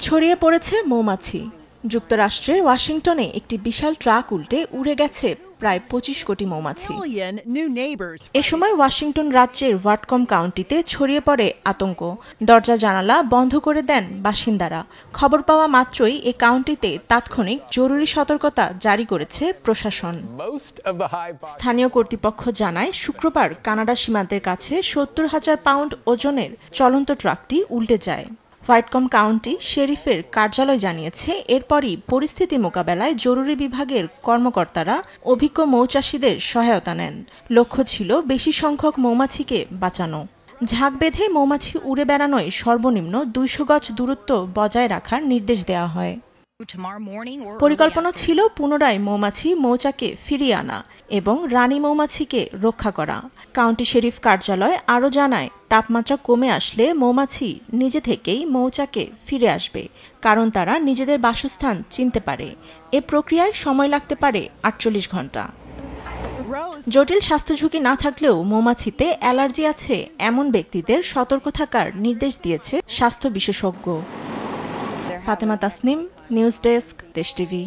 ছড়িয়ে পড়েছে মৌমাছি। যুক্তরাষ্ট্রের ওয়াশিংটনে একটি বিশাল ট্রাক উল্টে উড়ে গেছে প্রায় ২৫ কোটি মৌমাছি। এ সময় ওয়াশিংটন রাজ্যের ওয়াটকম কাউন্টিতে ছড়িয়ে পড়ে আতঙ্ক। দরজা জানালা বন্ধ করে দেন বাসিন্দারা। খবর পাওয়া মাত্রই এ কাউন্টিতে তাৎক্ষণিক জরুরি সতর্কতা জারি করেছে প্রশাসন। স্থানীয় কর্তৃপক্ষ জানায়, শুক্রবার কানাডা সীমান্তের কাছে ৭০,০০০ পাউন্ড ওজনের চলন্ত ট্রাকটি উল্টে যায়। হোয়াইটকম কাউন্টি শেরিফের কার্যালয় জানিয়েছে, এরপরই পরিস্থিতি মোকাবেলায় জরুরি বিভাগের কর্মকর্তারা অভিজ্ঞ মৌচাষীদের সহায়তা নেন। লক্ষ্য ছিল বেশি সংখ্যক মৌমাছিকে বাঁচানো। ঝাঁক বেঁধে মৌমাছি উড়ে বেড়ানোয় সর্বনিম্ন ২০০ গজ দূরত্ব বজায় রাখার নির্দেশ দেওয়া হয়। পরিকল্পনা ছিল পুনরায় মৌমাছি মৌচাকে ফিরিয়ে আনা এবং রানী মৌমাছিকে রক্ষা করা। কাউন্টি শেরিফ কার্যালয় আরও জানায়, তাপমাত্রা কমে আসলে মৌমাছি নিজে থেকেই মৌচাকে ফিরে আসবে, কারণ তারা নিজেদের বাসস্থান চিনতে পারে। এ প্রক্রিয়ায় সময় লাগতে পারে ৪৮ ঘণ্টা। জটিল স্বাস্থ্য ঝুঁকি না থাকলেও মৌমাছিতে অ্যালার্জি আছে এমন ব্যক্তিদের সতর্ক থাকার নির্দেশ দিয়েছে স্বাস্থ্য বিশেষজ্ঞ। ফাতেমা তাসনিম, নিউজ ডেস্ক, দেশ টিভি।